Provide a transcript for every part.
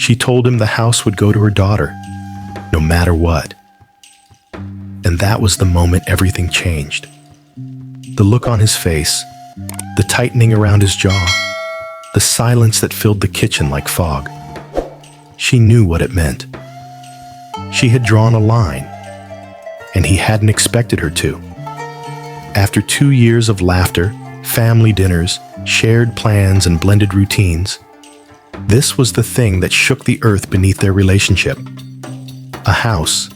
She told him the house would go to her daughter, no matter what. And that was the moment everything changed. The look on his face, the tightening around his jaw, the silence that filled the kitchen like fog. She knew what it meant. She had drawn a line, and he hadn't expected her to. After 2 years of laughter, family dinners, shared plans, and blended routines, this was the thing that shook the earth beneath their relationship. A house.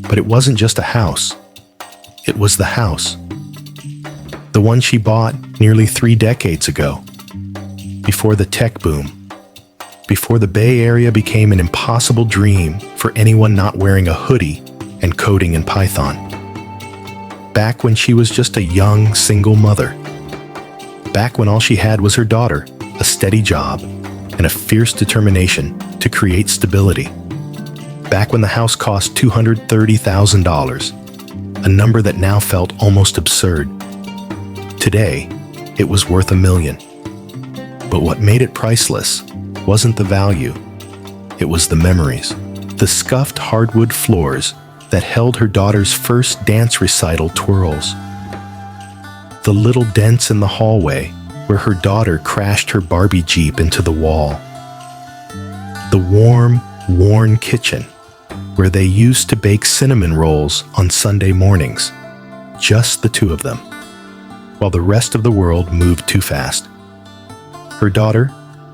But it wasn't just a house. It was the house. The one she bought nearly 3 decades ago, before the tech boom, before the Bay Area became an impossible dream for anyone not wearing a hoodie and coding in Python. Back when she was just a young, single mother. Back when all she had was her daughter, a steady job, and a fierce determination to create stability. Back when the house cost $230,000, a number that now felt almost absurd. Today, it was worth $1 million. But what made it priceless wasn't the value. It was the memories. The scuffed hardwood floors that held her daughter's first dance recital twirls. The little dents in the hallway where her daughter crashed her Barbie Jeep into the wall. The warm, worn kitchen where they used to bake cinnamon rolls on Sunday mornings, just the two of them, while the rest of the world moved too fast. Her daughter,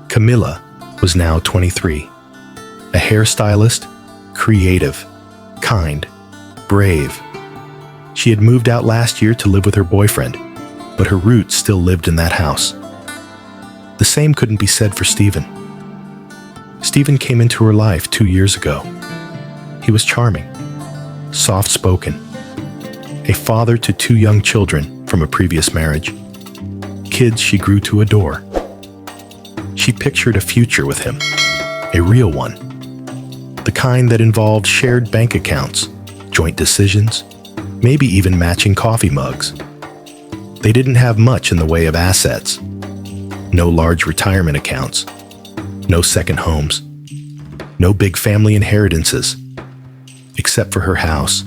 Camilla, was now 23, a hairstylist, creative, kind, brave. She had moved out last year to live with her boyfriend, but her roots still lived in that house. The same couldn't be said for Stephen. Stephen came into her life 2 years ago. He was charming, soft-spoken, a father to 2 young children from a previous marriage, kids she grew to adore. She pictured a future with him, a real one, the kind that involved shared bank accounts, joint decisions, maybe even matching coffee mugs. They didn't have much in the way of assets, no large retirement accounts, no second homes, no big family inheritances, except for her house.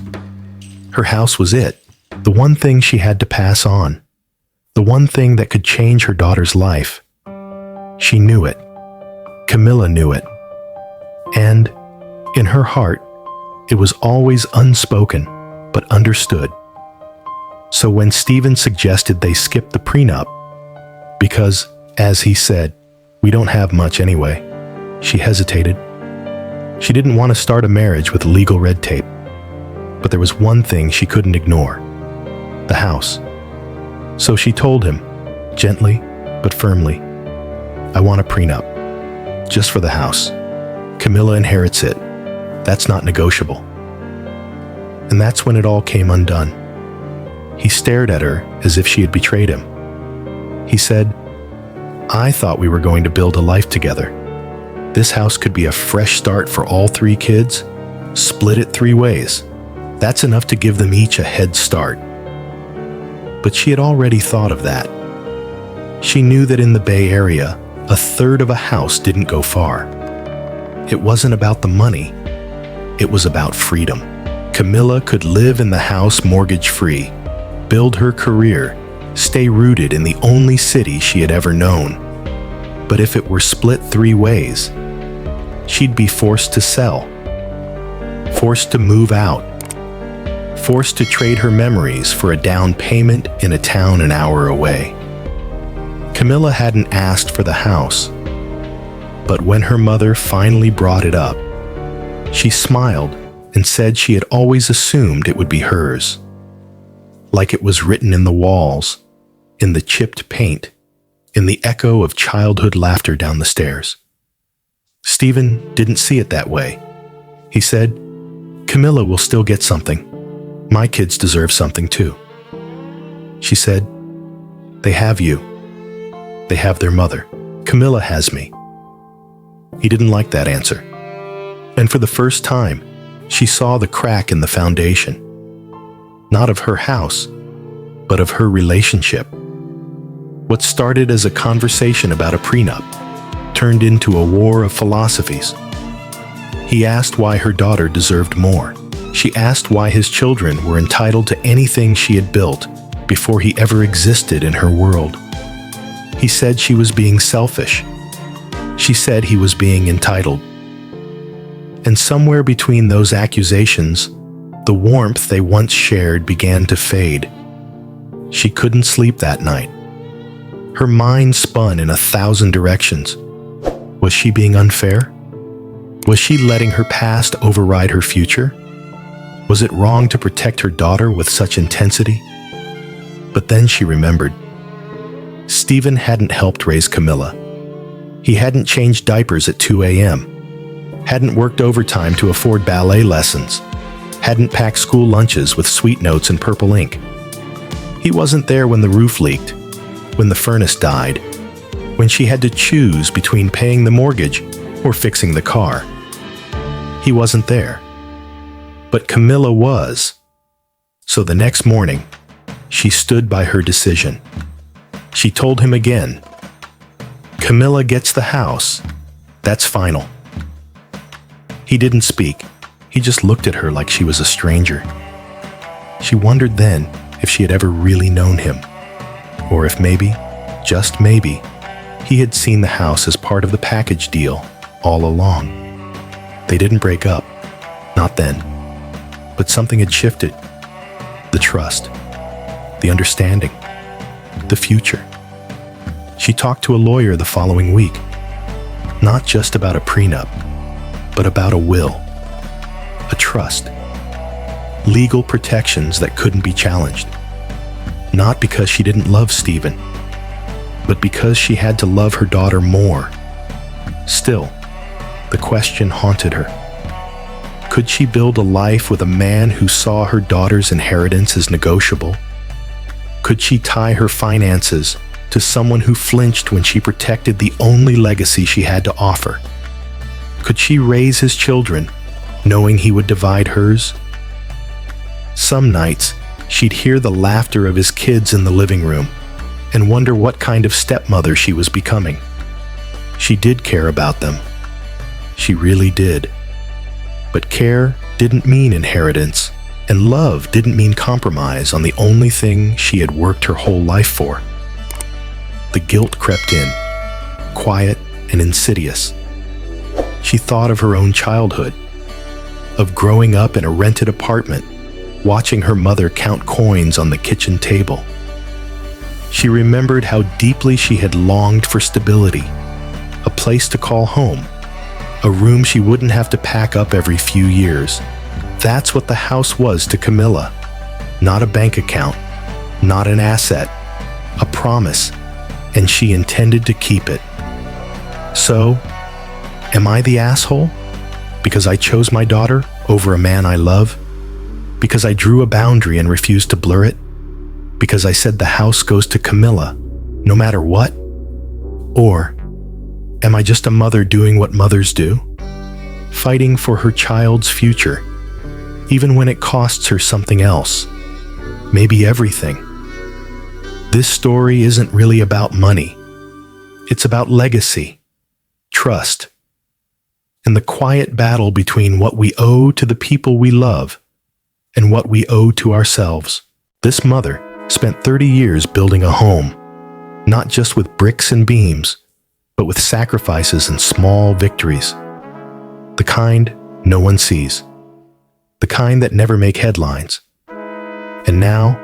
Her house was it, the one thing she had to pass on, the one thing that could change her daughter's life. She knew it. Camilla knew it. And, in her heart, it was always unspoken, but understood. So when Stephen suggested they skip the prenup, because, as he said, we don't have much anyway, she hesitated. She didn't want to start a marriage with legal red tape. But there was one thing she couldn't ignore: the house. So she told him, gently but firmly, I want a prenup, just for the house. Camilla inherits it. That's not negotiable. And that's when it all came undone. He stared at her as if she had betrayed him. He said, I thought we were going to build a life together. This house could be a fresh start for all 3 kids. Split it 3 ways. That's enough to give them each a head start. But she had already thought of that. She knew that in the Bay Area, 1/3 of a house didn't go far. It wasn't about the money. It was about freedom. Camilla could live in the house mortgage-free, build her career, stay rooted in the only city she had ever known. But if it were split 3 ways, she'd be forced to sell, forced to move out, forced to trade her memories for a down payment in a town an hour away. Camilla hadn't asked for the house, but when her mother finally brought it up, she smiled and said she had always assumed it would be hers, like it was written in the walls, in the chipped paint, in the echo of childhood laughter down the stairs. Stephen didn't see it that way. He said, Camilla will still get something. My kids deserve something too. She said, they have you. They have their mother. Camilla has me. He didn't like that answer. And for the first time, she saw the crack in the foundation. Not of her house, but of her relationship. What started as a conversation about a prenup turned into a war of philosophies. He asked why her daughter deserved more. She asked why his children were entitled to anything she had built before he ever existed in her world. He said she was being selfish. She said he was being entitled. And somewhere between those accusations, the warmth they once shared began to fade. She couldn't sleep that night. Her mind spun in 1,000 directions. Was she being unfair? Was she letting her past override her future? Was it wrong to protect her daughter with such intensity? But then she remembered. Stephen hadn't helped raise Camilla. He hadn't changed diapers at 2 a.m., hadn't worked overtime to afford ballet lessons, hadn't packed school lunches with sweet notes and purple ink. He wasn't there when the roof leaked, when the furnace died, when she had to choose between paying the mortgage or fixing the car. He wasn't there. But Camilla was. So the next morning, she stood by her decision. She told him again, "Camilla gets the house. That's final." He didn't speak. He just looked at her like she was a stranger. She wondered then if she had ever really known him, or if maybe, just maybe, he had seen the house as part of the package deal all along. They didn't break up, not then, but something had shifted. The trust, the understanding, the future. She talked to a lawyer the following week, not just about a prenup, but about a will, a trust, legal protections that couldn't be challenged. Not because she didn't love Stephen, but because she had to love her daughter more. Still, the question haunted her. Could she build a life with a man who saw her daughter's inheritance as negotiable? Could she tie her finances to someone who flinched when she protected the only legacy she had to offer? Could she raise his children, knowing he would divide hers? Some nights, she'd hear the laughter of his kids in the living room and wonder what kind of stepmother she was becoming. She did care about them. She really did. But care didn't mean inheritance, and love didn't mean compromise on the only thing she had worked her whole life for. The guilt crept in, quiet and insidious. She thought of her own childhood, of growing up in a rented apartment, watching her mother count coins on the kitchen table. She remembered how deeply she had longed for stability, a place to call home, a room she wouldn't have to pack up every few years. That's what the house was to Camilla. Not a bank account, not an asset, a promise, and she intended to keep it. So, am I the asshole? Because I chose my daughter over a man I love? Because I drew a boundary and refused to blur it? Because I said the house goes to Camilla, no matter what? Or am I just a mother doing what mothers do? Fighting for her child's future, even when it costs her something else, maybe everything. This story isn't really about money. It's about legacy, trust, and the quiet battle between what we owe to the people we love and what we owe to ourselves. This mother spent 30 years building a home, not just with bricks and beams, but with sacrifices and small victories. The kind no one sees. The kind that never make headlines. And now,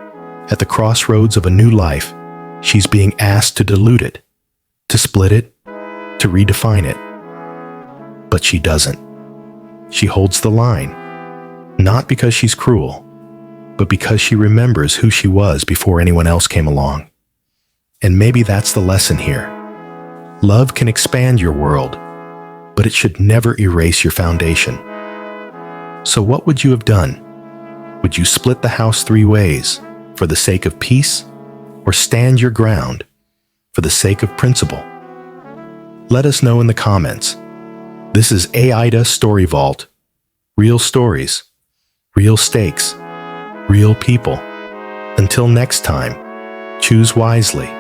at the crossroads of a new life, she's being asked to dilute it, to split it, to redefine it. But she doesn't. She holds the line, not because she's cruel, but because she remembers who she was before anyone else came along. And maybe that's the lesson here. Love can expand your world, but it should never erase your foundation. So what would you have done? Would you split the house 3 ways for the sake of peace, or stand your ground for the sake of principle? Let us know in the comments. This is AITA Story Vault. Real stories, real stakes, real people. Until next time, choose wisely.